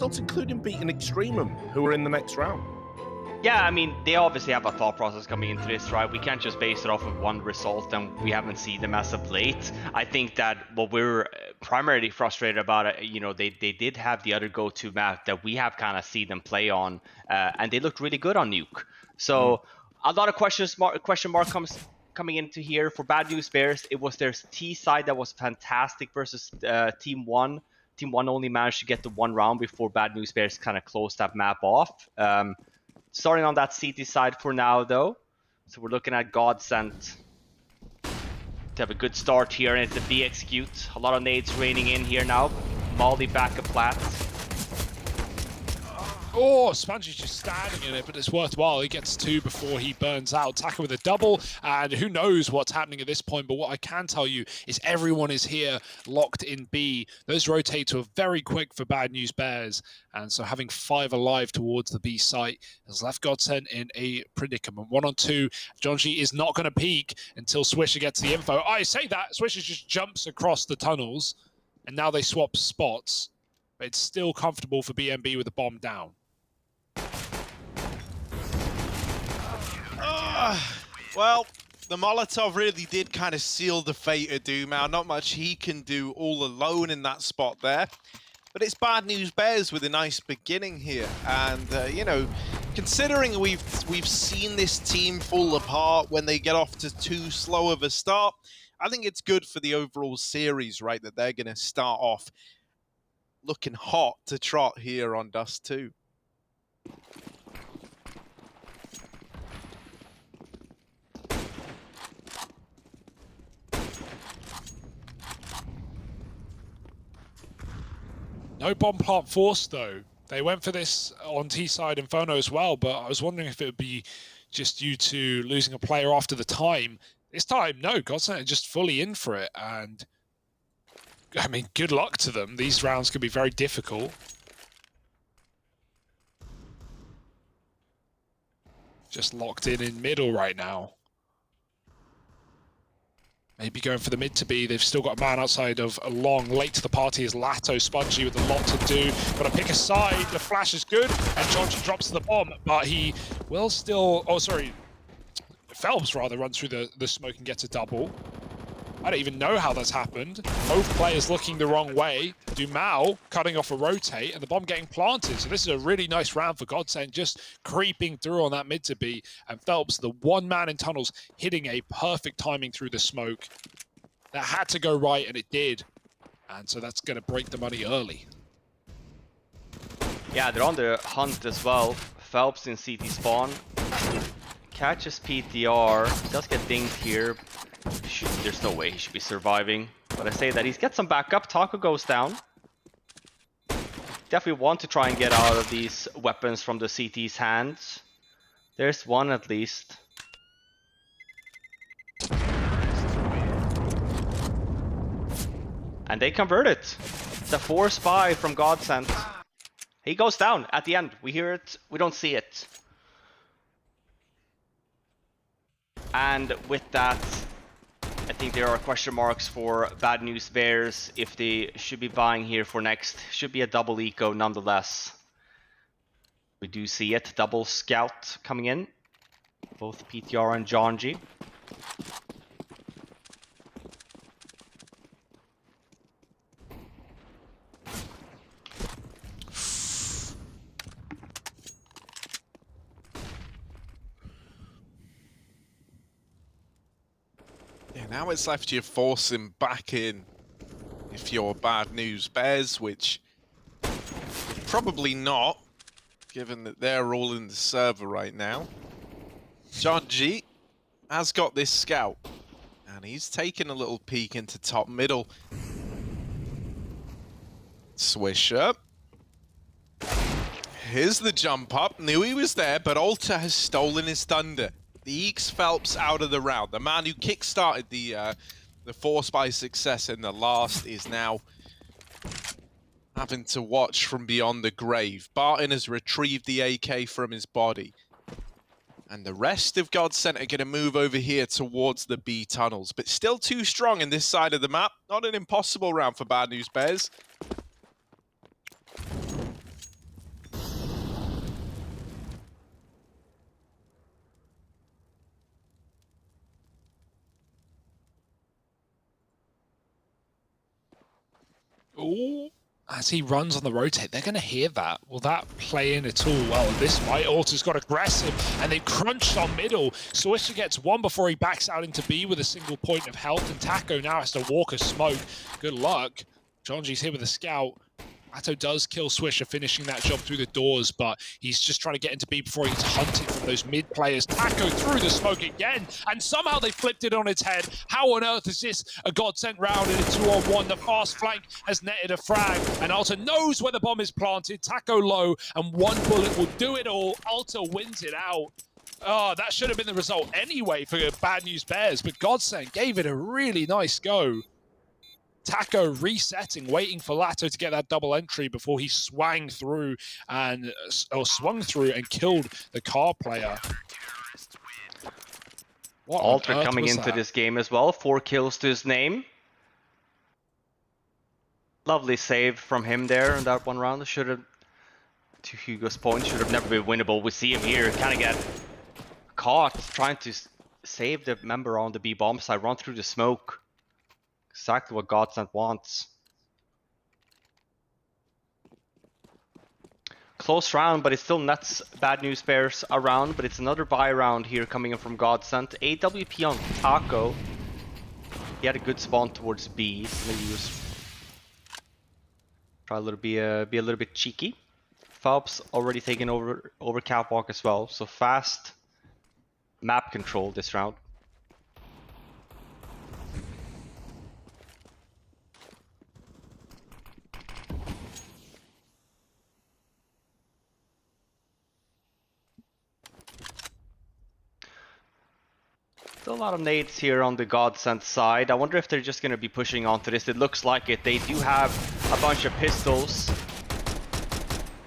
not including beating Extremum, who are in the next round. Yeah, I mean, they obviously have a thought process coming into this, right? We can't just base it off of one result, and we haven't seen them as of late. I think that what we're primarily frustrated about, you know, they did have the other go-to map that we have kind of seen them play on, and they looked really good on Nuke. So a lot of question mark coming into here for Bad News Bears. It was their T side that was fantastic versus Team 1. Team 1 only managed to get to one round before Bad News Bears kind of closed that map off. Starting on that CT side for now, though. So we're looking at GODSENT to have a good start here, and it's a B execute. A lot of nades raining in here now. Molly back a plat. Oh, Spongy's just standing in it, but it's worthwhile. He gets 2 before he burns out. Taka with a double, and who knows what's happening at this point, but what I can tell you is everyone is here locked in B. Those rotates are very quick for Bad News Bears, and so having 5 alive towards the B site has left GODSENT in a predicament. 1 on 2. Jonji is not going to peek until Swisher gets the info. I say that, Swisher just jumps across the tunnels, and now they swap spots, but it's still comfortable for BNB with the bomb down. Well, the Molotov really did kind of seal the fate of Doomau. Not much he can do all alone in that spot there. But it's Bad News Bears with a nice beginning here. And, you know, considering we've seen this team fall apart when they get off to too slow of a start, I think it's good for the overall series, right, that they're going to start off looking hot to trot here on Dust2. No bomb plant force, though. They went for this on T-side and Phono as well, but I was wondering if it would be just due to losing a player after the time. This time, no, GODSENT are just fully in for it, and I mean, good luck to them. These rounds could be very difficult. Just locked in middle right now. Maybe going for the mid to B. They've still got a man outside of a long. Late to the party is Lato. Spongy with a lot to do. Got to pick a side. The flash is good. And Jonji drops the bomb. But he will still... Oh, sorry. Phelps, rather, runs through the smoke and gets a double. I don't even know how that's happened. Both players looking the wrong way. Doomau cutting off a rotate and the bomb getting planted. So this is a really nice round for GODSENT, just creeping through on that mid to B. And Phelps, the one man in tunnels, hitting a perfect timing through the smoke. That had to go right, and it did. And so that's going to break the money early. Yeah, they're on the hunt as well. Phelps in CT spawn. Catches PTR. Does get dinged here. There's no way he should be surviving. But I say that he's got some backup. Taco goes down. Definitely want to try and get out of these weapons from the CT's hands. There's one at least. And they convert it. The 4 spy from GODSENT. He goes down at the end. We hear it. We don't see it. And with that, I think there are question marks for Bad News Bears if they should be buying here for next. Should be a double eco nonetheless. We do see it. Double scout coming in. Both PTR and Jonji. Now it's left you force him back in if you're Bad News Bears, which probably not, given that they're all in the server right now. Jonji has got this scout, and he's taken a little peek into top middle. Swisher. Here's the jump up. Knew he was there, but Alter has stolen his thunder. The Eeks Phelps out of the round. The man who kick-started the force by success in the last is now having to watch from beyond the grave. Barton has retrieved the AK from his body. And the rest of GODSENT are going to move over here towards the B tunnels. But still too strong in this side of the map. Not an impossible round for Bad News Bears. Ooh, as he runs on the rotate, they're going to hear that. Will that play in at all? Well, this might. Alta's got aggressive, and they've crunched on middle. Swisher gets one before he backs out into B with a single point of health, and Taco now has to walk a smoke. Good luck. Jonji's here with a scout. Atto does kill Swisher, finishing that job through the doors, but he's just trying to get into B before he gets hunted from those mid players. Taco through the smoke again, and somehow they flipped it on its head. How on earth is this a godsent round in a 2-on-1? The fast flank has netted a frag, and Alta knows where the bomb is planted. Taco low, and one bullet will do it all. Alta wins it out. Oh, that should have been the result anyway for Bad News Bears, but Godsent gave it a really nice go. Taco resetting, waiting for Latto to get that double entry before he swung through and killed the car player. What Alter coming into this game as well, 4 kills to his name. Lovely save from him there in that one round. Should have, to Hugo's point, should have never been winnable. We see him here, kind of get caught trying to save the member on the B bomb side, run through the smoke. Exactly what Godsent wants. Close round, but it still nets Bad News Bears around, but it's another buy round here coming in from Godsent. AWP on Taco. He had a good spawn towards B, so maybe he was try to be a little bit cheeky. Phelps already taken over catwalk as well, so fast map control this round. Still a lot of nades here on the Godsent side. I wonder if they're just going to be pushing onto this. It looks like it. They do have a bunch of pistols.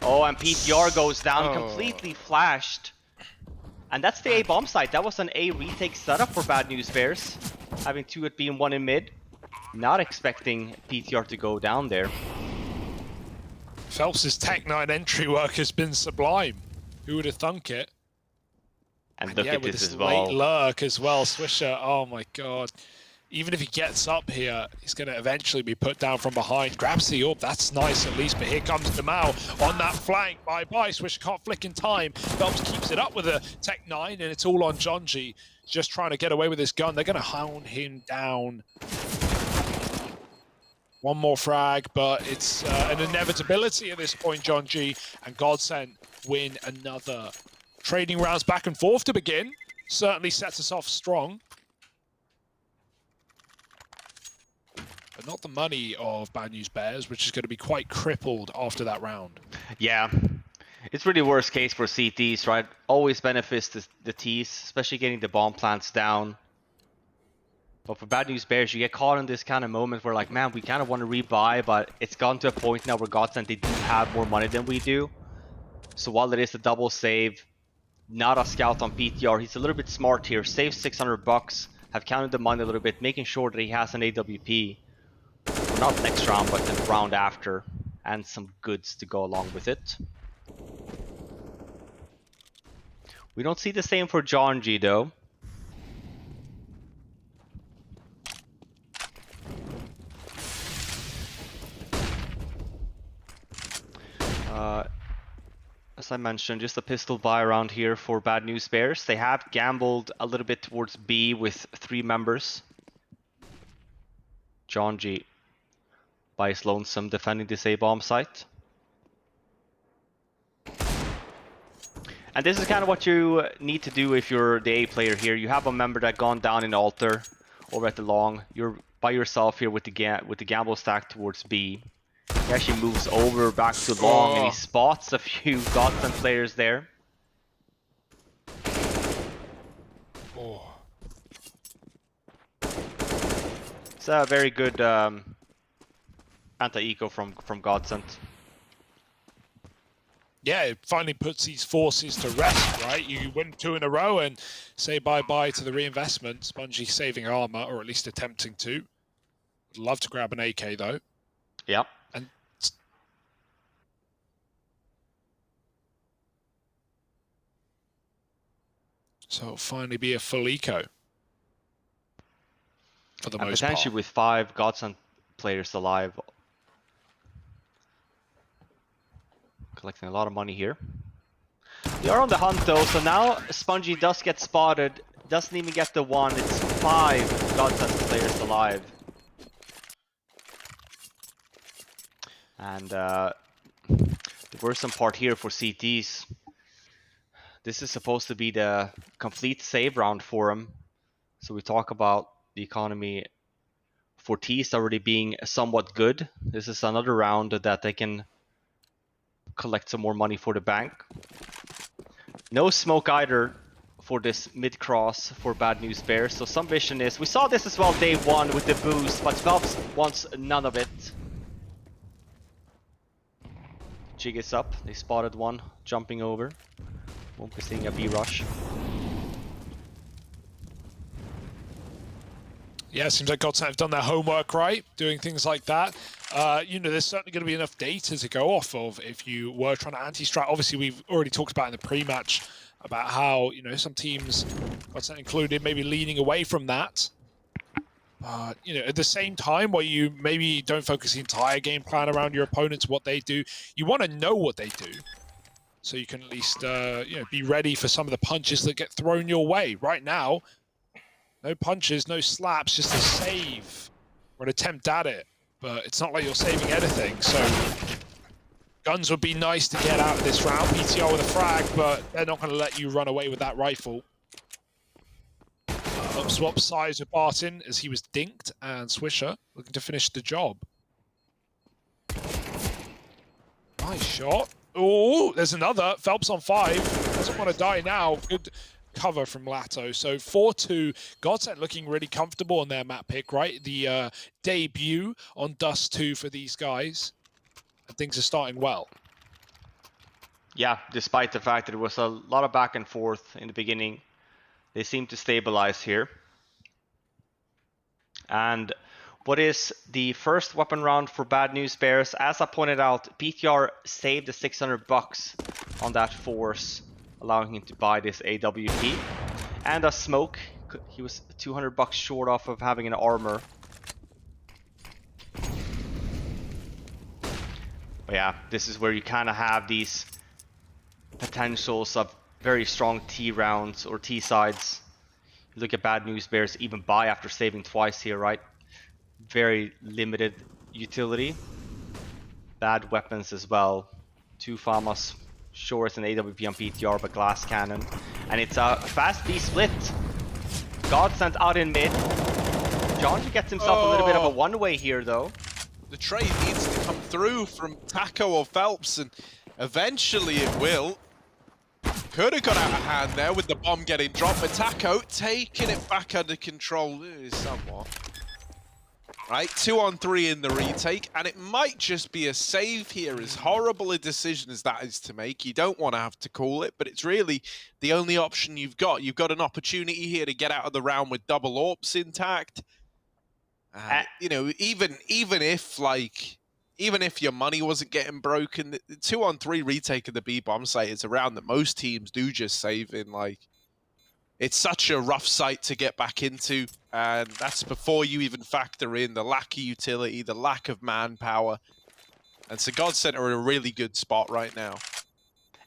Oh, and PTR goes down, completely flashed. And that's the A bomb site. That was an A retake setup for Bad News Bears. Having 2 at B and 1 in mid. Not expecting PTR to go down there. Phelps' Tech 9 entry work has been sublime. Who would have thunk it? And look at with this this as well. late lurk as well. Swisher, oh my god. Even if he gets up here, he's going to eventually be put down from behind. Grabs the orb, that's nice at least, but here comes Demal on that flank. Bye-bye, Swisher can't flick in time. Phelps keeps it up with a Tech 9, and it's all on Jonji. Just trying to get away with his gun. They're going to hound him down. One more frag, but it's an inevitability at this point, Jonji. And Godsent win another. Trading rounds back and forth to begin. Certainly sets us off strong. But not the money of Bad News Bears, which is going to be quite crippled after that round. Yeah. It's really worst case for CTs, right? Always benefits the Ts, especially getting the bomb plants down. But for Bad News Bears, you get caught in this kind of moment where, like, man, we kind of want to rebuy, but it's gotten to a point now where Godsent, they do have more money than we do. So while it is a double save, not a scout on PTR. He's a little bit smart here. Saves 600 bucks. Have counted the money a little bit, making sure that he has an AWP. Not next round, but the round after. And some goods to go along with it. We don't see the same for Jonji though. As I mentioned, just a pistol buy around here for Bad News Bears. They have gambled a little bit towards B with 3 members. Jonji by his lonesome defending this A bomb site. And this is kind of what you need to do if you're the A player here. You have a member that gone down in Alter over at the long. You're by yourself here with the gamble stack towards B. He actually moves over back to long and he spots a few Godsent players there. It's a very good anti-eco from Godsent. Yeah, it finally puts these forces to rest, right? You win 2 in a row and say bye-bye to the reinvestment. Spongy saving armor, or at least attempting to. Would love to grab an AK though. Yep. And so it'll finally be a full eco. For the most part. Potentially with 5 Godsent players alive. Collecting a lot of money here. They are on the hunt though, so now Spongy does get spotted. Doesn't even get the one. It's 5 GODSENT players alive. And the worrisome part here for CTs. This is supposed to be the complete save round for them. So we talk about the economy for T's already being somewhat good. This is another round that they can collect some more money for the bank. No smoke either for this mid-cross for Bad News Bears. So some vision is... We saw this as well day 1 with the boost, but Phelps wants none of it. Jig is up. They spotted one jumping over. Won't be seeing a B-rush. Yeah, it seems like GODSENT have done their homework right, doing things like that. You know, there's certainly going to be enough data to go off of if you were trying to anti-strat. Obviously, we've already talked about in the pre-match about how, you know, some teams, GODSENT included, maybe leaning away from that. You know, at the same time, where you maybe don't focus the entire game plan around your opponents, what they do, you want to know what they do. So you can at least, you know, be ready for some of the punches that get thrown your way. Right now, no punches, no slaps, just a save or an attempt at it. But it's not like you're saving anything, so guns would be nice to get out of this round. PTR with a frag, but they're not going to let you run away with that rifle. Up swap sides with Barton as he was dinked, and Swisher looking to finish the job. Nice shot. Oh, there's another. Phelps on 5. Doesn't want to die now. Good cover from Lato. So 4-2. GODSENT looking really comfortable on their map pick, right? The debut on Dust2 for these guys. And things are starting well. Yeah, despite the fact that it was a lot of back and forth in the beginning, they seem to stabilize here. And what is the first weapon round for Bad News Bears? As I pointed out, PTR saved the $600 on that force, allowing him to buy this AWP and a smoke. He was $200 short off of having an armor. But yeah, this is where you kind of have these potentials of very strong T rounds or T sides. You look at Bad News Bears even buy after saving twice here, right? Very limited utility. Bad weapons as well. 2 FAMAS. Sure, it's an AWP on PTR, but glass cannon. And it's a fast B split. GODSENT out in mid. Jonji gets himself a little bit of a one-way here, though. The trade needs to come through from Taco or Phelps, and eventually it will. Could have got out of hand there with the bomb getting dropped, but Taco taking it back under control somewhat. Right, 2-on-3 in the retake, and it might just be a save here. As horrible a decision as that is to make, you don't want to have to call it, but it's really the only option you've got. You've got an opportunity here to get out of the round with double AWPs intact. You know, even if your money wasn't getting broken, the 2-on-3 retake of the B bomb site is a round that most teams do just save in. Like, it's such a rough site to get back into, and that's before you even factor in the lack of utility, the lack of manpower. And so GODSENT are in a really good spot right now.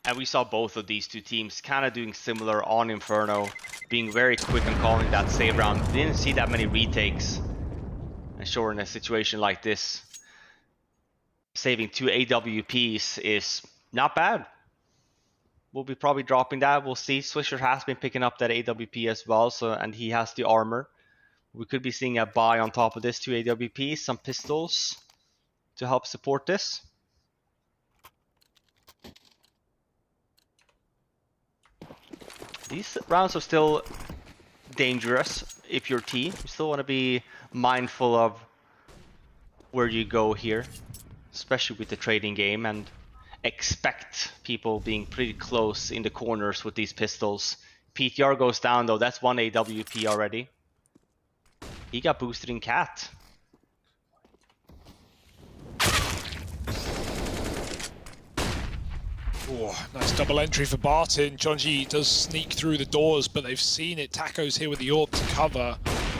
And we saw both of these two teams kind of doing similar on Inferno, being very quick on calling that save round. Didn't see that many retakes. And sure, in a situation like this, saving 2 AWPs is not bad. We'll be probably dropping that. We'll see. Swisher has been picking up that AWP as well, so and he has the armor. We could be seeing a buy on top of this 2 AWPs, some pistols to help support this. These rounds are still dangerous if you're T. You still want to be mindful of where you go here, especially with the trading game, and expect people being pretty close in the corners with these pistols. PTR goes down though, that's 1 AWP already. He got boosted in Cat. Oh, nice double entry for Barton. Jonji does sneak through the doors, but they've seen it. Taco's here with the AWP to cover.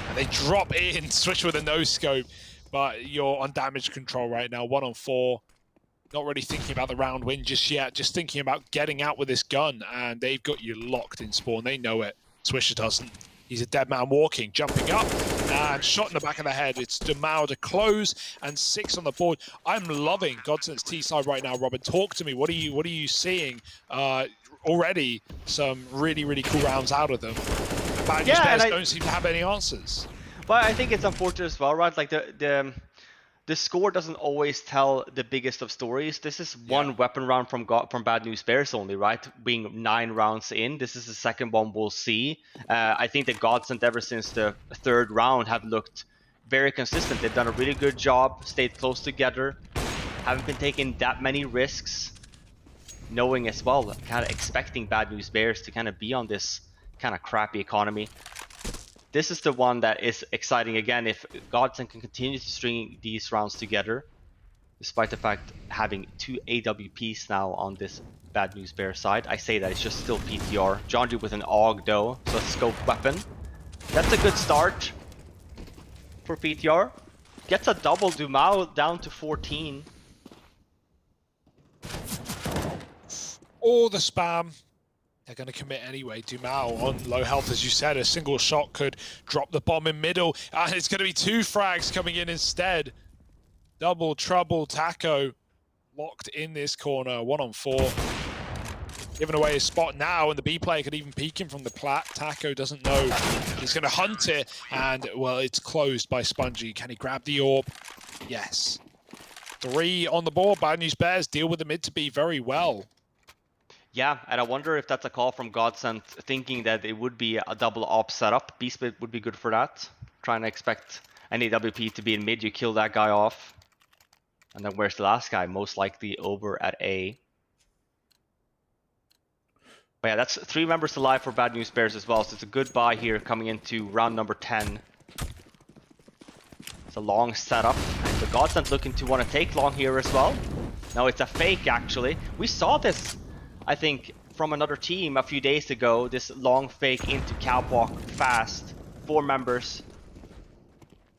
And they drop in, switch with a no-scope. But you're on damage control right now, 1-on-4. not really thinking about the round win just yet, just thinking about getting out with this gun, and they've got you locked in spawn. They know it. Swisher doesn't. He's a dead man walking, jumping up, and shot in the back of the head. It's Demao to close, and 6 on the board. I'm loving GODSENT's T side right now. Robin, talk to me. What are you seeing? Already some really, really cool rounds out of them. Bad News Bears don't seem to have any answers. But I think it's unfortunate as well, right? Like the score doesn't always tell the biggest of stories. This is one weapon round from Bad News Bears only, right? Being 9 rounds in, this is the second one we'll see. I think that GODSENT ever since the 3rd round have looked very consistent. They've done a really good job, stayed close together, haven't been taking that many risks, knowing as well, kind of expecting Bad News Bears to kind of be on this kind of crappy economy. This is the one that is exciting again if GODSENT can continue to string these rounds together, despite the fact having 2 AWPs now on this Bad News Bear side. I say that it's just still PTR. Jonji with an AUG though, so a scope weapon. That's a good start for PTR. Gets a double. Demao down to 14. All the spam. They're going to commit anyway. Demao on low health, as you said. A single shot could drop the bomb in middle. And it's going to be 2 frags coming in instead. Double trouble. Taco locked in this corner. 1 on 4. Giving away his spot now, and the B player could even peek him from the plat. Taco doesn't know. He's going to hunt it. And, well, it's closed by Spongy. Can he grab the orb? Yes. 3 on the board. Bad News Bears deal with the mid to B very well. Yeah, and I wonder if that's a call from GODSENT thinking that it would be a double op setup. B-split would be good for that. Trying to expect an AWP to be in mid, you kill that guy off. And then where's the last guy? Most likely over at A. But yeah, that's 3 members alive for Bad News Bears as well, so it's a good buy here coming into round number 10. It's a long setup. So GODSENT looking to want to take long here as well. No, it's a fake actually. We saw this, I think, from another team a few days ago, this long fake into catwalk fast. 4 members.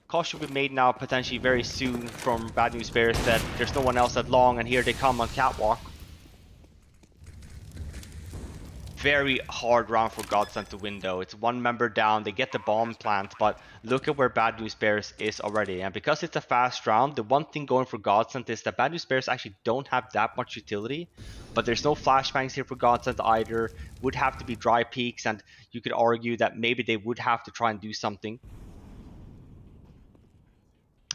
Call should be made now potentially very soon from Bad News Bears that there's no one else at long, and here they come on catwalk. Very hard round for GODSENT to win though. It's 1 member down, they get the bomb plant, but look at where Bad News Bears is already. And because it's a fast round, the one thing going for GODSENT is that Bad News Bears actually don't have that much utility. But there's no flashbangs here for GODSENT either. Would have to be dry peaks, and you could argue that maybe they would have to try and do something.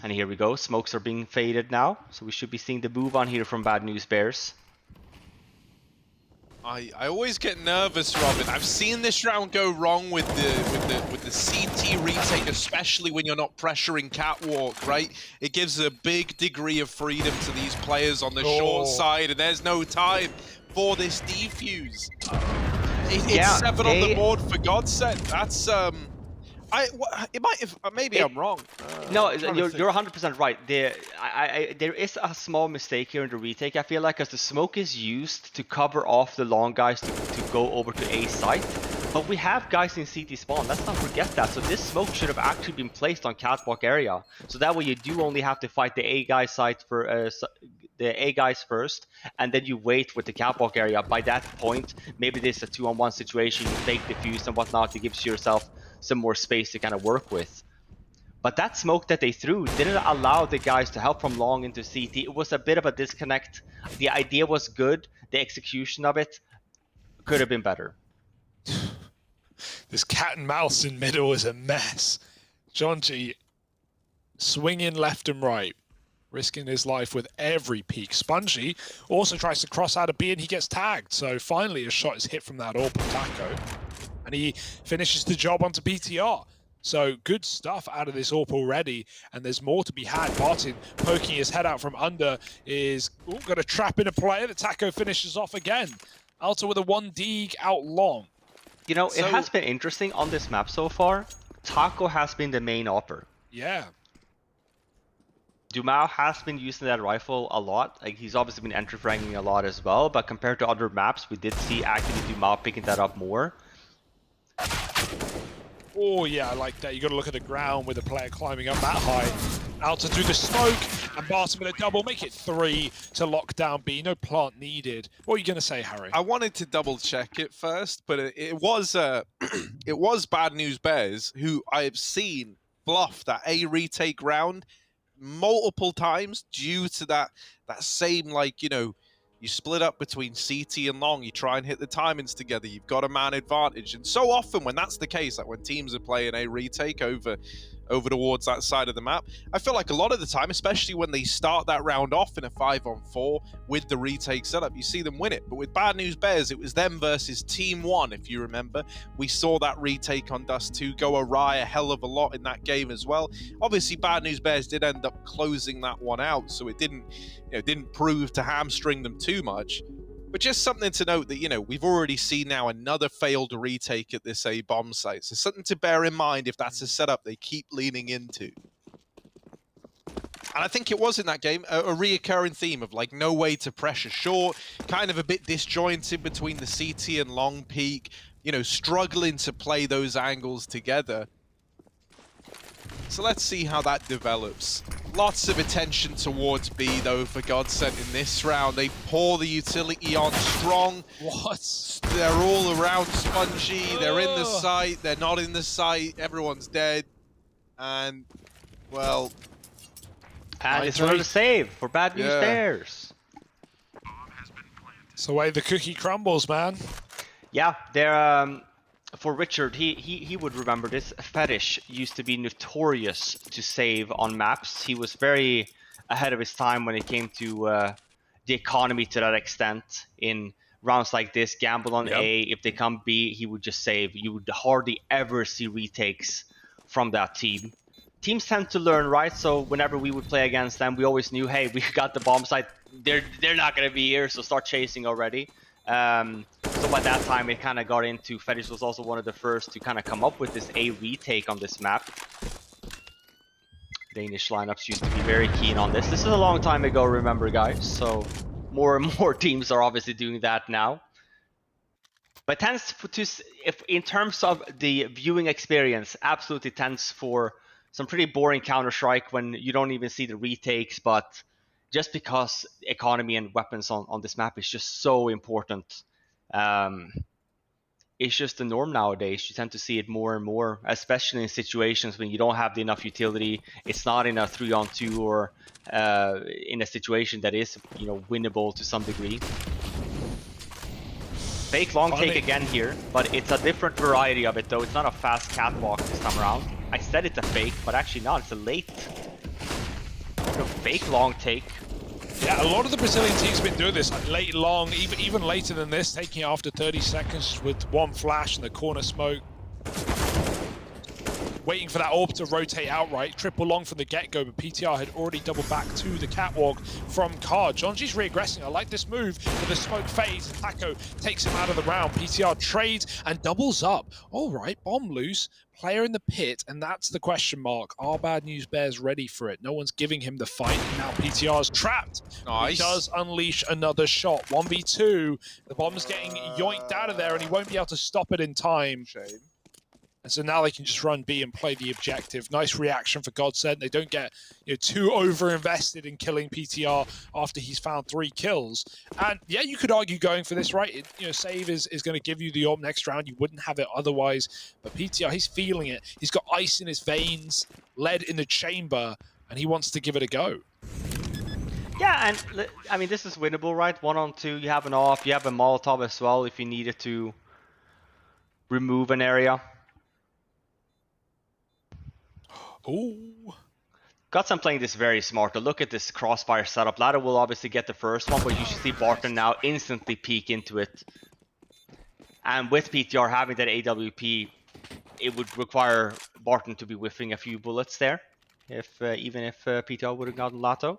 And here we go, smokes are being faded now. So we should be seeing the move on here from Bad News Bears. I always get nervous, Robin. I've seen this round go wrong with the CT retake, especially when you're not pressuring catwalk, right? It gives a big degree of freedom to these players on the short side, and there's no time for this defuse. It's 7 on the board for GODSENT. That's it might have, maybe I'm wrong. No, you're 100% right. There is a small mistake here in the retake, I feel like, because the smoke is used to cover off the long guys to go over to A site. But we have guys in CT spawn, let's not forget that. So this smoke should have actually been placed on catwalk area. So that way you do only have to fight the A guy site for the A guys first, and then you wait with the catwalk area. By that point, maybe this is a 2-on-1 situation, you fake defuse and whatnot, it gives yourself some more space to kind of work with. But that smoke that they threw didn't allow the guys to help from long into CT. It was a bit of a disconnect. The idea was good, the execution of it could have been better. This cat and mouse in middle is a mess. Jonji swinging left and right, risking his life with every peek. Spongy also tries to cross out of B and he gets tagged. So finally a shot is hit from that AWP of Taco. And he finishes the job onto PTR. So good stuff out of this AWP already, and there's more to be had. Martin poking his head out from under is going to trap in a player. The Taco finishes off again. Alta with a 1D out long. You know, it has been interesting on this map so far. Taco has been the main AWPer. Yeah. Demao has been using that rifle a lot. Like, he's obviously been entry fragging a lot as well, but compared to other maps, we did see actually Demao picking that up more. Oh yeah, I like that. You got to look at the ground with a player climbing up that high. Alta through the smoke, And Barton with a double, make it 3 to lock down B. No plant needed. What are you going to say, Harry? I wanted to double check it first, but it was it was Bad News Bears who I have seen bluff that A retake round multiple times due to that same, like, you know, you split up between CT and Long, you try and hit the timings together, you've got a man advantage. And so often when that's the case, like when teams are playing A retake over towards that side of the map, I feel like a lot of the time, especially when they start that round off in a 5-on-4 with the retake setup, you see them win it. But with Bad News Bears, it was them versus Team 1, if you remember. We saw that retake on Dust2 go awry a hell of a lot in that game as well. Obviously, Bad News Bears did end up closing that one out, so it didn't prove to hamstring them too much. But just something to note that, you know, we've already seen now another failed retake at this A bomb site. So something to bear in mind if that's a setup they keep leaning into. And I think it was in that game a reoccurring theme of, like, no way to pressure short, kind of a bit disjointed between the CT and long peak, you know, struggling to play those angles together. So let's see how that develops. Lots of attention towards B, though, for GODSENT in this round. They pour the utility on strong. What? They're all around Spongy. They're in the site. They're not in the site. Everyone's dead. And, well... And it's another save for Bad News Bears. It's the way the cookie crumbles, man. Yeah, they're... For Richard, he would remember this. Fetish used to be notorious to save on maps. He was very ahead of his time when it came to the economy to that extent. In rounds like this, gamble on A, if they come B, he would just save. You would hardly ever see retakes from that team. Teams tend to learn, right? So whenever we would play against them, we always knew, hey, we got the bomb site. They're not going to be here, so start chasing already. So by that time, it kind of got into, Fetish was also one of the first to kind of come up with this A retake on this map. Danish lineups used to be very keen on this. This is a long time ago, remember, guys. So more and more teams are obviously doing that now. But tends to, if in terms of the viewing experience, absolutely tends for some pretty boring Counter-Strike when you don't even see the retakes, but just because economy and weapons on this map is just so important. It's just the norm nowadays. You tend to see it more and more, especially in situations when you don't have enough utility. It's not in a 3-on-2 or in a situation that is, you know, winnable to some degree. Fake long take again here, but it's a different variety of it though. It's not a fast catwalk this time around. I said it's a fake, but actually not. It's a late fake long take. Yeah, a lot of the Brazilian teams have been doing this, like late long, even later than this, taking it after 30 seconds with one flash and the corner smoke. Waiting for that orb to rotate outright, triple long from the get-go, but PTR had already doubled back to the catwalk from Card. Jonji's reaggressing. I like this move, but the smoke fades. Taco takes him out of the round. PTR trades and doubles up. All right, bomb loose. Player in the pit, and that's the question mark. Are Bad News Bears ready for it? No one's giving him the fight. Now PTR's trapped. Nice. He does unleash another shot. 1v2. The bomb's getting yoinked out of there, and he won't be able to stop it in time. Shame. And so now they can just run B and play the objective. Nice reaction for GODSENT. They don't get, you know, too over-invested in killing PTR after he's found 3 kills. And yeah, you could argue going for this, right? Save is going to give you the orb next round. You wouldn't have it otherwise. But PTR, he's feeling it. He's got ice in his veins, lead in the chamber, and he wants to give it a go. Yeah, and I mean, this is winnable, right? 1-on-2, you have an off, you have a Molotov as well if you needed to remove an area. Ooh. GODSENT playing this very smart. Look at this crossfire setup. Ladder will obviously get the first one, but you should see Barton now instantly peek into it. And with PTR having that AWP, it would require Barton to be whiffing a few bullets there, even if PTR would have gotten Lato.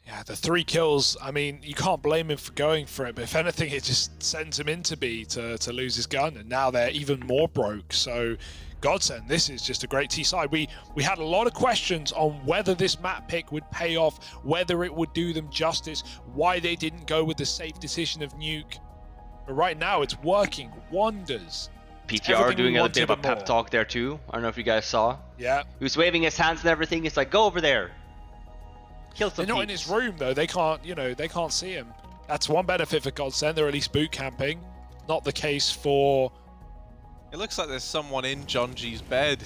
Yeah, the 3 kills, I mean, you can't blame him for going for it, but if anything, it just sends him into B to lose his gun, and now they're even more broke. So, GODSENT, this is just a great T-side. We had a lot of questions on whether this map pick would pay off, whether it would do them justice, why they didn't go with the safe decision of Nuke. But right now, it's working wonders. PTR everything doing we a bit of a wanted and pep more. talk there too. I don't know if you guys saw. Yeah. He was waving his hands and everything. He's like, go over there. Kill some They're not in peeps." his room though. They can't, they can't see him. That's one benefit for GODSENT. They're at least boot camping. Not the case for. It looks like there's someone in John G's bed,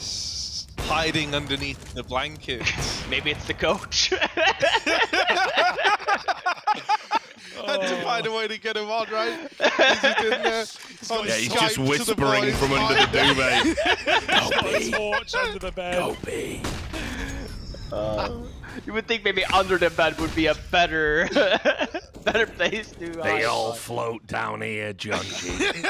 hiding underneath the blanket. Maybe it's the coach. Had to find a way to get him on, right? He's just in there. On Yeah, he's Skype just to the whispering boys. from under the duvet. Got a torch under the bed. Go B. You would think maybe under the bed would be a better, better place to. They all float down here, John G.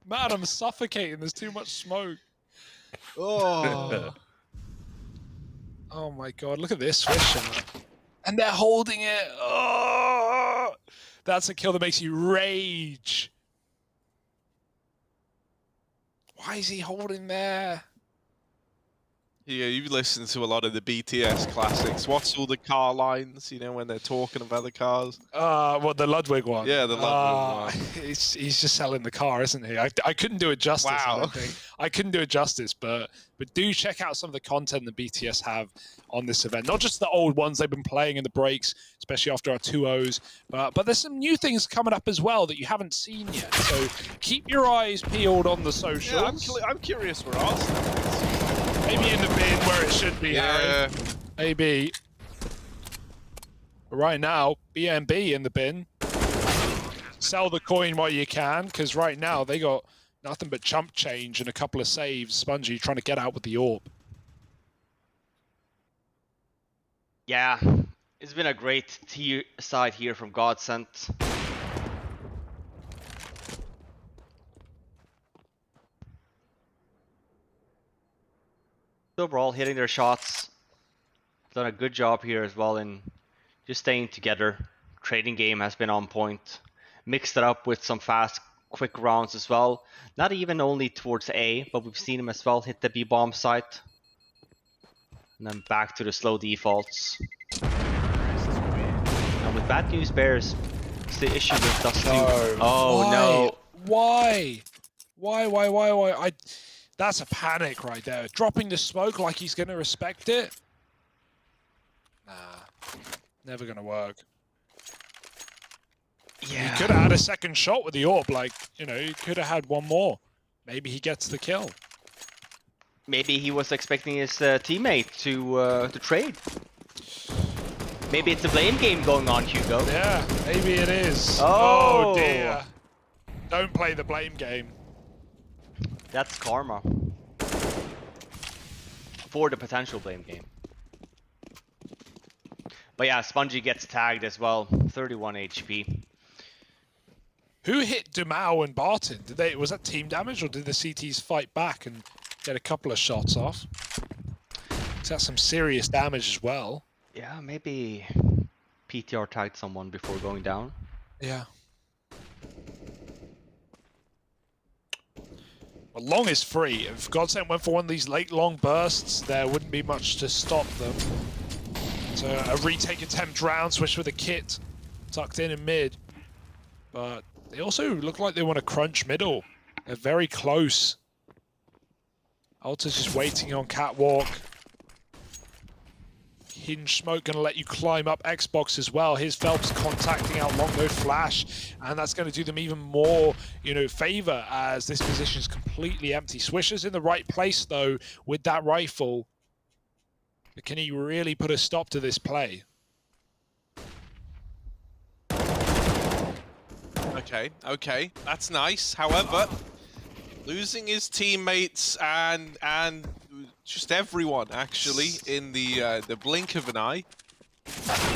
Man, I'm suffocating. There's too much smoke. Oh. Oh my god, look at this swish. And they're holding it. Oh, that's a kill that makes you rage. Why is he holding there? Yeah, you listen to a lot of the BTS classics. What's all the car lines, when they're talking about the cars? What, the Ludwig one? Yeah, the Ludwig one. He's just selling the car, isn't he? I couldn't do it justice. Wow. I don't think. I couldn't do it justice, but do check out some of the content the BTS have on this event. Not just the old ones they've been playing in the breaks, especially after our 2-0s, but there's some new things coming up as well that you haven't seen yet. So keep your eyes peeled on the socials. Yeah, I'm curious where Arsenal is. Maybe in the bin where it should be, Harry. Maybe. But right now, BNB in the bin. Sell the coin while you can, because right now they got nothing but chump change and a couple of saves. Spongy trying to get out with the orb. Yeah, it's been a great tier side here from GODSENT. Overall, hitting their shots. Done a good job here as well in just staying together. Trading game has been on point. Mixed it up with some fast, quick rounds as well. Not even only towards A, but we've seen him as well hit the B-bomb site. And then back to the slow defaults. And with bad news bears, it's the issue with Dust2. Oh Why? no. Why? Why? That's a panic right there. Dropping the smoke like he's going to respect it? Nah. Never going to work. Yeah. He could have had a second shot with the orb. He could have had one more. Maybe he gets the kill. Maybe he was expecting his teammate to trade. Maybe it's a blame game going on, Hugo. Yeah, maybe it is. Oh. Oh dear. Don't play the blame game. That's karma. For the potential blame game. But yeah, Spongy gets tagged as well. 31 HP. Who hit Dumao and Barton? Was that team damage or did the CTs fight back and get a couple of shots off? That's some serious damage as well. Yeah, maybe PTR tagged someone before going down. Yeah. Well, long is free. If GODSENT went for one of these late long bursts, there wouldn't be much to stop them. So a retake attempt round, switch with a kit tucked in mid. But they also look like they want to crunch middle. They're very close. Alta's just waiting on catwalk. Hinge smoke going to let you climb up Xbox as well. Here's Phelps contacting out Longo Flash, and that's going to do them even more, favor as this position is completely empty. Swisher's in the right place though with that rifle. But can he really put a stop to this play? Okay, that's nice. However, losing his teammates and just everyone actually in the blink of an eye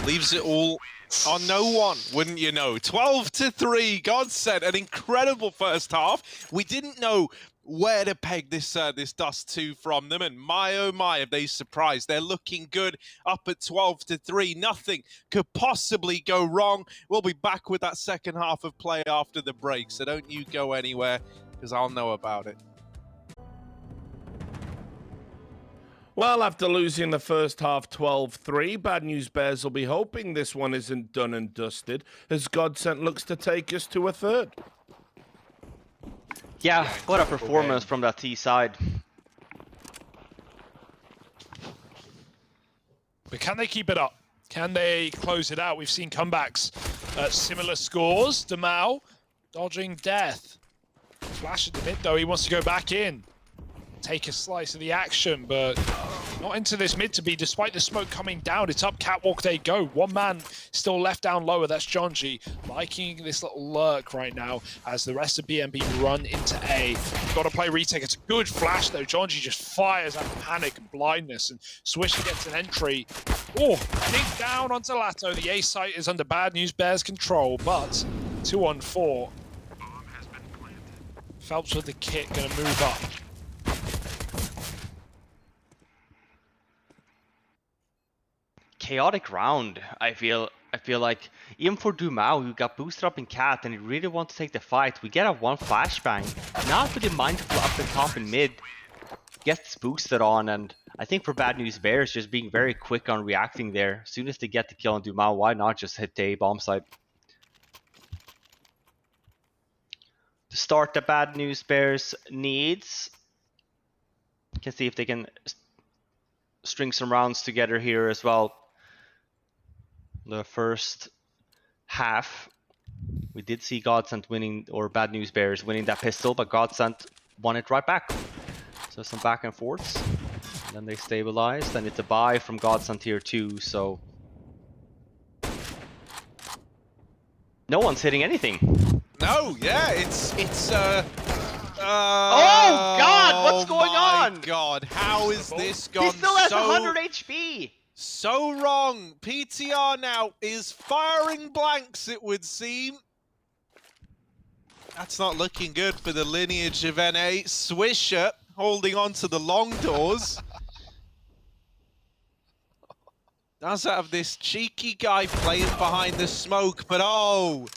leaves it all on no one, wouldn't you know? 12-3, GODSENT, an incredible first half. We didn't know where to peg this Dust2 from them, and my oh my, have they surprised. They're looking good up at 12-3. Nothing could possibly go wrong. We'll be back with that second half of play after the break, so don't you go anywhere because I'll know about it. Well, after losing the first half 12-3, Bad News Bears will be hoping this one isn't done and dusted, as GODSENT looks to take us to a third. Yeah, what a performance from that T side. But can they keep it up? Can they close it out? We've seen comebacks at similar scores. Demau dodging death. Flash at the mid though, he wants to go back in. Take a slice of the action, but not into this mid to be, despite the smoke coming down. It's up catwalk they go. One man still left down lower, that's Jonji. Liking this little lurk right now as the rest of BNB run into A. Got to play retake. It's a good flash though. Jonji just fires out of panic and blindness, and Swisher gets an entry. Oh, dig down onto Lato. The A site is under Bad News Bears control, but 2-on-4. Phelps with the kit, gonna move up. Chaotic round. I feel like even for Dumao, who got boosted up in Cat and he really wants to take the fight, we get a one flashbang. Not really mindful up the top and mid. Gets boosted on, and I think for Bad News Bears, just being very quick on reacting there. As soon as they get the kill on Dumao, why not just hit the bomb site? To start the Bad News Bears needs. Can see if they can string some rounds together here as well. The first half, we did see GODSENT winning, or Bad News Bears winning that pistol, but GODSENT won it right back. So some back and forths, and then they stabilized, and it's a buy from GODSENT here too, so no one's hitting anything. No, yeah, it's oh God, what's going on? Oh my God, how is this gone He still has so 100 HP. So wrong. PTR now is firing blanks, it would seem. That's not looking good for the lineage of NA. Swisher holding on to the long doors. Does have this cheeky guy playing behind the smoke, but oh,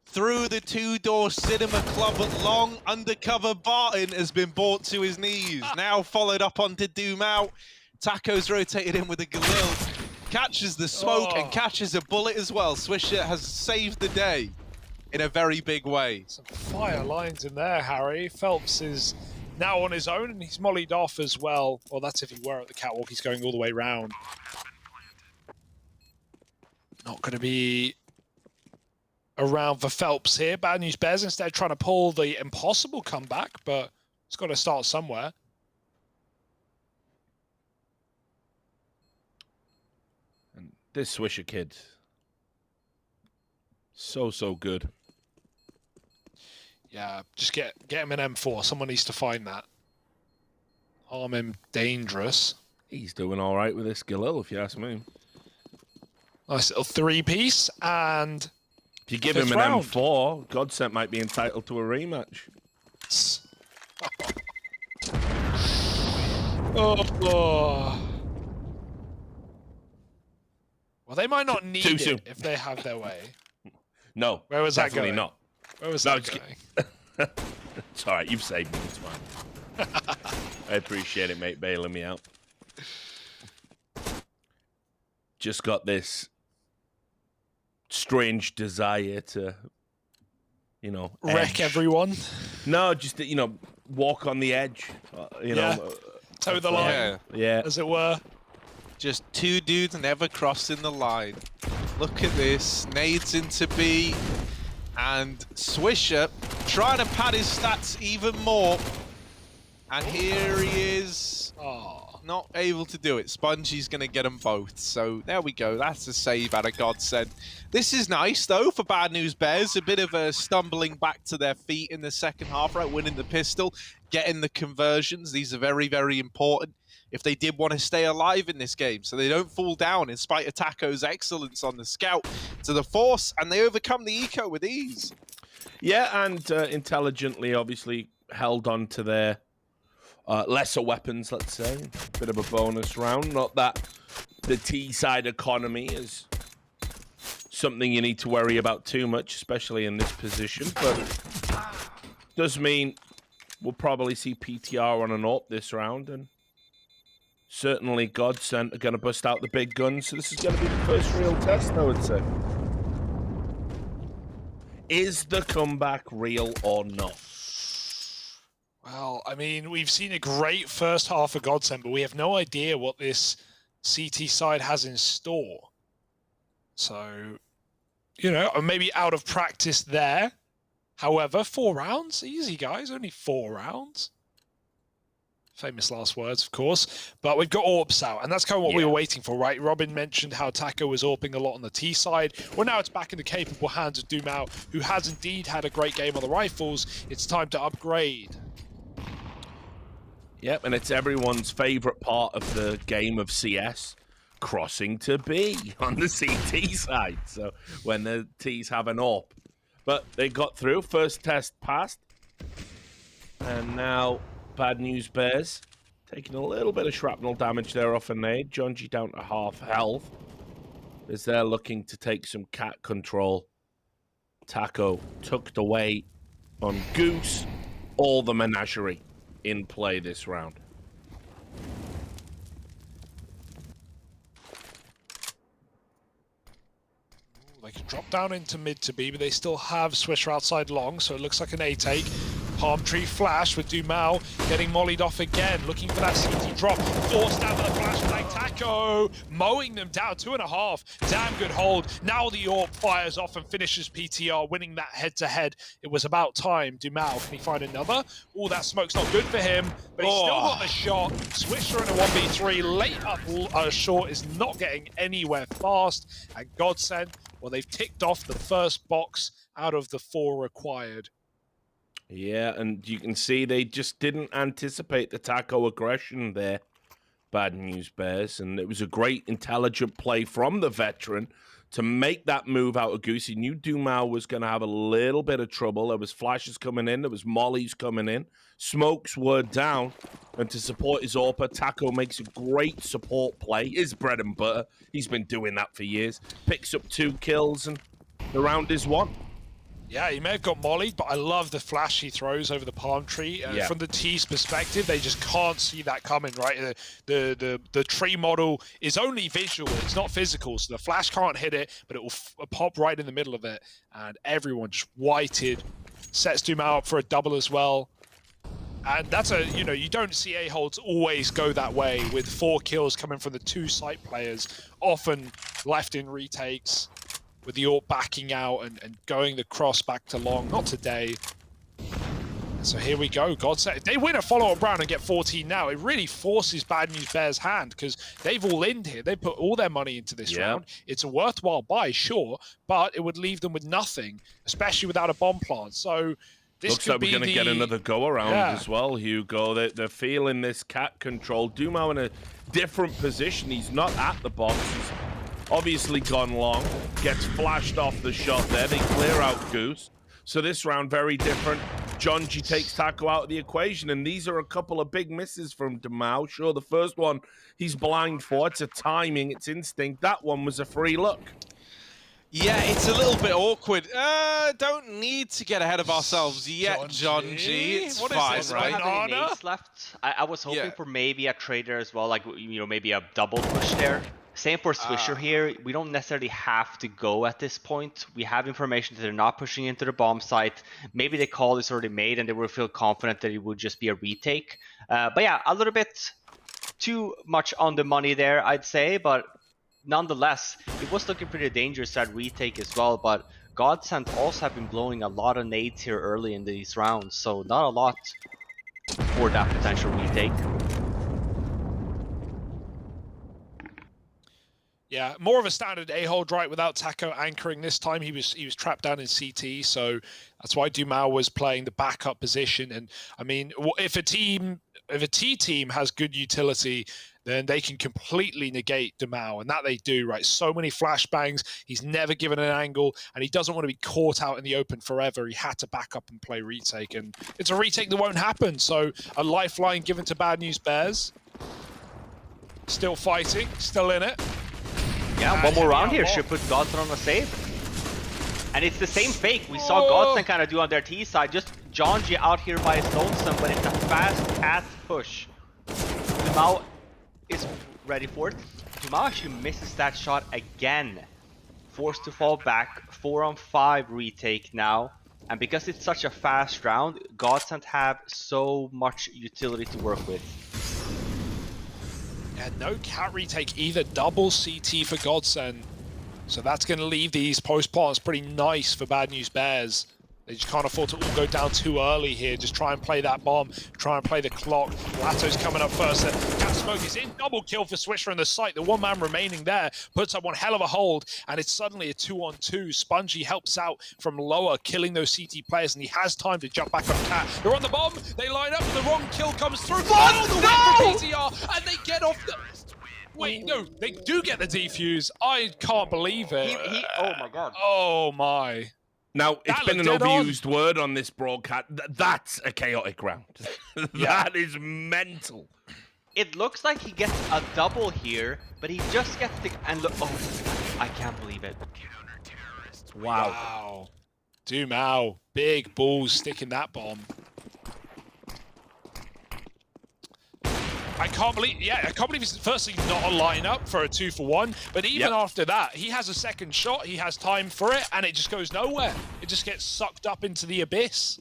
through the two-door cinema club at long, undercover Barton has been brought to his knees. Now followed up onto Dumau. Taco's rotated in with a Galil. Catches the smoke and catches a bullet as well. Swisher has saved the day in a very big way. Some fire lines in there, Harry. Phelps is now on his own, and he's mollied off as well. Well, that's if he were at the catwalk. He's going all the way round. Not going to be around for Phelps here. Bad News Bears instead trying to pull the impossible comeback, but it's got to start somewhere. And this Swisher kid, so good. Yeah, just get him an M4. Someone needs to find that. Harm him dangerous. He's doing all right with this Galil, if you ask me. Nice little three-piece, and if you give him an round. M4, GODSENT might be entitled to a rematch. Oh. Well, they might not need Too it soon. if they have their way. No, Where was that definitely going? not. Where was No, that it's- going? It's all right, you've saved me, it's fine. I appreciate it, mate, bailing me out. Just got this strange desire to, you know, Wreck edge. everyone. No, just to, you know, walk on the edge. You Yeah. know, Toe the line, yeah. as it were. Just two dudes never crossing the line. Look at this. Nades into B. And Swisher trying to pad his stats even more. And here he is. Oh. Not able to do it. Spongy's going to get them both. So there we go. That's a save out of GODSENT. This is nice, though, for Bad News Bears. A bit of a stumbling back to their feet in the second half, right? Winning the pistol, getting the conversions. These are very, very important if they did want to stay alive in this game. So they don't fall down in spite of Taco's excellence on the scout to the force. And they overcome the eco with ease. Yeah, and intelligently, obviously, held on to their lesser weapons, let's say. Bit of a bonus round. Not that the T-side economy is something you need to worry about too much, especially in this position, but does mean we'll probably see PTR on an AWP this round, and certainly GODSENT are going to bust out the big guns. So this is going to be the first real test, I would say. Is the comeback real or not? Well, I mean, we've seen a great first half of GODSENT, but we have no idea what this CT side has in store. So, you know, maybe out of practice there. However, 4 rounds, easy guys, only 4 rounds. Famous last words, of course. But we've got AWPs out, and that's kind of what we were waiting for, right? Robin mentioned how Taco was AWPing a lot on the T side. Well, now it's back in the capable hands of Dumao, who has indeed had a great game on the rifles. It's time to upgrade. Yep, and it's everyone's favorite part of the game of CS, crossing to B on the CT side. So when the T's have an AWP. But they got through, first test passed. And now Bad News Bears taking a little bit of shrapnel damage there off a nade. Jonji down to half health as they're looking to take some cat control. Taco tucked away on Goose. All the menagerie in play this round. They can drop down into mid to B, but they still have Swisher outside long, so it looks like an A take. Palm tree flash with Dumao getting mollied off again, looking for that CT drop. Forced down to the flashbang. Taco mowing them down, 2.5. Damn good hold. Now the AWP fires off and finishes PTR, winning that head-to-head. It was about time. Dumao, can he find another? Oh, that smoke's not good for him, but he's still got the shot. Swisher in a 1v3, late up short is not getting anywhere fast. And GODSENT, well, they've ticked off the first box out of the 4 required. Yeah, and you can see they just didn't anticipate the Taco aggression there, Bad News Bears, and it was a great, intelligent play from the veteran to make that move out of Goose. He knew Dumao was going to have a little bit of trouble. There was flashes coming in, there was mollies coming in, smokes were down, and to support his AWPer, Taco makes a great support play, his bread and butter. He's been doing that for years. Picks up 2 kills, and the round is won. Yeah, he may have got mollied, but I love the flash he throws over the palm tree. From the T's perspective, they just can't see that coming, right? The tree model is only visual, it's not physical, so the flash can't hit it, but it will pop right in the middle of it, and everyone just whited. Sets Dumao up for a double as well. And that's you don't see A-holds always go that way, with 4 kills coming from the 2 site players, often left in retakes, with the AWP backing out and going the cross back to long. Not today. So here we go, GODSENT. If they win a follow-up round and get 14 now, it really forces Bad News Bears' hand, because they've all in here. They put all their money into this round. It's a worthwhile buy, sure, but it would leave them with nothing, especially without a bomb plant. So this looks like we're going to get another go-around as well, Hugo. They're feeling this cat control. Dumao in a different position. He's not at the box. He's obviously gone long. Gets flashed off the shot there. They clear out Goose. So this round, very different. Jonji takes Taco out of the equation, and these are a couple of big misses from Dumao. Sure, the first one he's blind for. It's a timing, it's instinct. That one was a free look. Yeah, it's a little bit awkward. Don't need to get ahead of ourselves yet, Jonji. It's fine, right? How many nades left? I was hoping for maybe a trader as well, like, maybe a double push there. Same for Swisher here. We don't necessarily have to go at this point. We have information that they're not pushing into the bomb site. Maybe the call is already made and they will feel confident that it would just be a retake. But yeah, a little bit too much on the money there, I'd say. But nonetheless, it was looking pretty dangerous at retake as well. But GODSENT also have been blowing a lot of nades here early in these rounds. So not a lot for that potential retake. Yeah, more of a standard A-hold, right, without Taco anchoring this time. He was trapped down in CT, so that's why Dumao was playing the backup position. And I mean, if a T team has good utility, then they can completely negate Dumao, and that they do, right? So many flashbangs, he's never given an angle, and he doesn't want to be caught out in the open forever. He had to back up and play retake, and it's a retake that won't happen. So a lifeline given to Bad News Bears. Still fighting, still in it. Yeah, one more round here should put GODSENT on a save. And it's the same fake we saw GODSENT kind of do on their T side. Just Jonji out here by his lonesome, but it's a fast cat push. Dumao is ready for it. Dumash misses that shot again. Forced to fall back. 4-on-5 retake now. And because it's such a fast round, GODSENT have so much utility to work with. And no cat retake either. Double CT for GODSENT. So that's going to leave these post plants pretty nice for Bad News Bears. They just can't afford to all go down too early here. Just try and play that bomb, try and play the clock. Lato's coming up first. Cat Smoke is in. Double kill for Swisher in the site. The one man remaining there puts up one hell of a hold, and it's suddenly a 2-on-2. Spongy helps out from lower, killing those CT players, and he has time to jump back on Cat. They're on the bomb. They line up, and the wrong kill comes through. Oh, the win for PTR, and they get off the... Wait, no, they do get the defuse. I can't believe it. Oh my god. Oh my. Now, it's been an overused word on this broadcast. That's a chaotic round. That is mental. It looks like he gets a double here, but he just gets the... And look, oh, I can't believe it. Wow. Dumao, big balls sticking that bomb. I can't believe he's firstly not a lineup for a 2-for-1, but even after that, he has a second shot, he has time for it, and it just goes nowhere. It just gets sucked up into the abyss.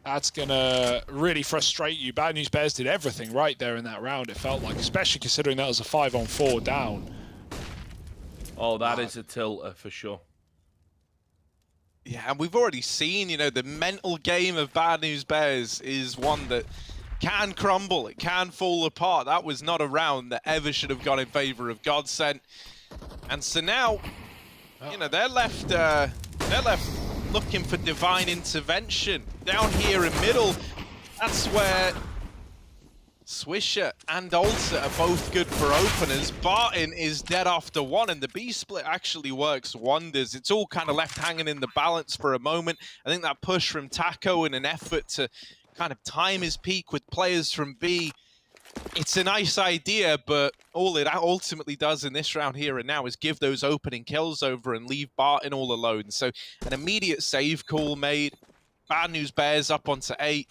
That's gonna really frustrate you. Bad News Bears did everything right there in that round, it felt like, especially considering that was a 5-on-4 down. Oh, that is a tilter for sure. Yeah, and we've already seen, you know, the mental game of Bad News Bears is one that can crumble, it can fall apart. That was not a round that ever should have gone in favor of GODSENT. And so now, you know, they're left looking for divine intervention. Down here in middle, that's where Swisher and Alter are both good for openers. Barton is dead after one, and the B split actually works wonders. It's all kind of left hanging in the balance for a moment. I think that push from Taco in an effort to kind of time his peak with players from B, it's a nice idea, but all it ultimately does in this round here and now is give those opening kills over and leave Barton all alone. So an immediate save call made. Bad News Bears up onto 8.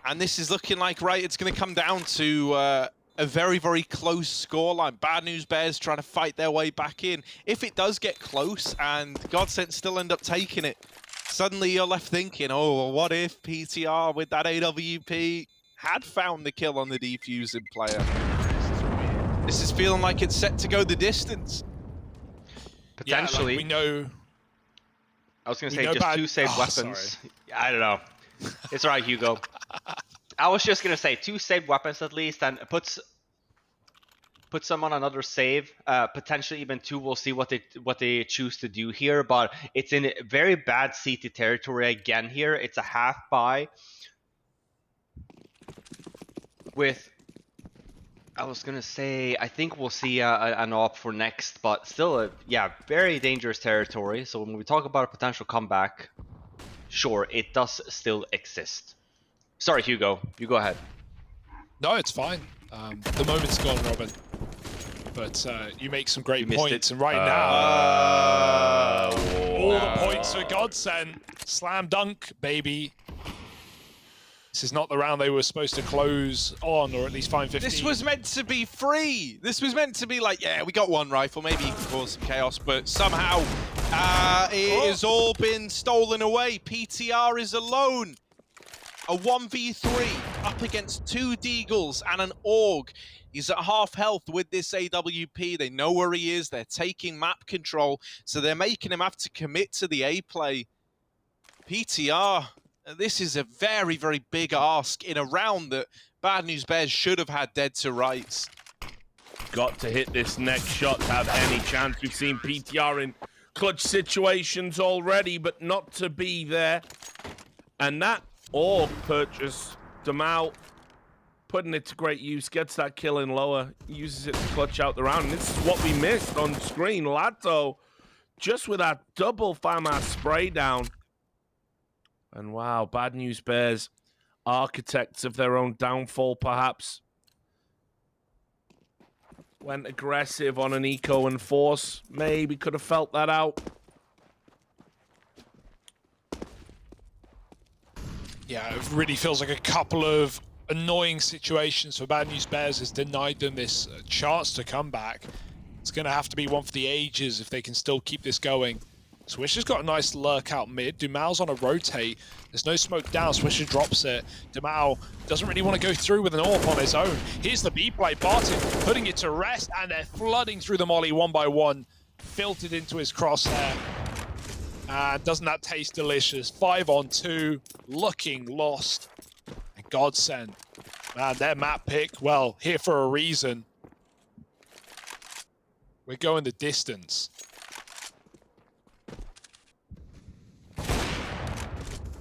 And this is looking like, right, it's going to come down to a very, very close scoreline. Bad News Bears trying to fight their way back in. If it does get close and GODSENT still end up taking it, suddenly you're left thinking, oh, well, what if PTR with that AWP had found the kill on the defusing player? This is feeling like it's set to go the distance. Potentially. Yeah, like we know... I was going to say just 2 saved weapons. Sorry. I don't know. It's all right, Hugo. I was just going to say 2 saved weapons at least, and puts them on another save. Potentially even 2. We'll see what they choose to do here, but it's in very bad CT territory again here. It's a half buy with... I was going to say, I think we'll see an op for next, but still, yeah, very dangerous territory. So when we talk about a potential comeback, sure, it does still exist. Sorry, Hugo, you go ahead. No, it's fine. The moment's gone, Robin. But you make some great points, and right now, all the points for GODSENT. Slam dunk, baby. This is not the round they were supposed to close on, or at least find 15. This was meant to be free. This was meant to be like, yeah, we got 1 rifle, maybe you can cause some chaos, but somehow it has all been stolen away. PTR is alone. A 1v3 up against 2 Deagles and an AUG. He's at half health with this AWP. They know where he is. They're taking map control, so they're making him have to commit to the A play. PTR, this is a very, very big ask in a round that Bad News Bears should have had dead to rights. Got to hit this next shot to have any chance. We've seen PTR in clutch situations already, but not to be there. And that AUG purchase, Damau, putting it to great use, gets that kill in lower, uses it to clutch out the round. And this is what we missed on screen. Lato, just with that double FAMAS spray down. And wow, Bad News Bears, architects of their own downfall, perhaps. Went aggressive on an eco and force. Maybe could have felt that out. Yeah, it really feels like a couple of annoying situations for Bad News Bears has denied them this chance to come back. It's going to have to be one for the ages if they can still keep this going. Swisher's got a nice lurk out mid. Dumal's on a rotate. There's no smoke down. Swisher drops it. Dumal doesn't really want to go through with an AWP on his own. Here's the B play. Barton putting it to rest, and they're flooding through the molly one by one. Filtered into his crosshair. And doesn't that taste delicious? 5 on 2, looking lost. And GODSENT, man, their map pick, well, here for a reason. We're going the distance.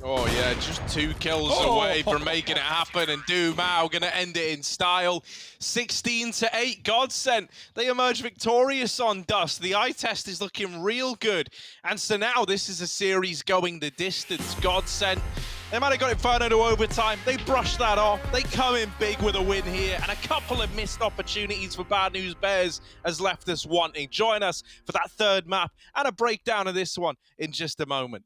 Oh yeah, just 2 kills away from making it happen, and Dumao gonna end it in style. 16-8, GODSENT. They emerge victorious on Dust. The eye test is looking real good, and so now this is a series going the distance. GODSENT, they might have got Inferno to overtime. They brushed that off. They come in big with a win here, and a couple of missed opportunities for Bad News Bears has left us wanting. Join us for that third map and a breakdown of this one in just a moment.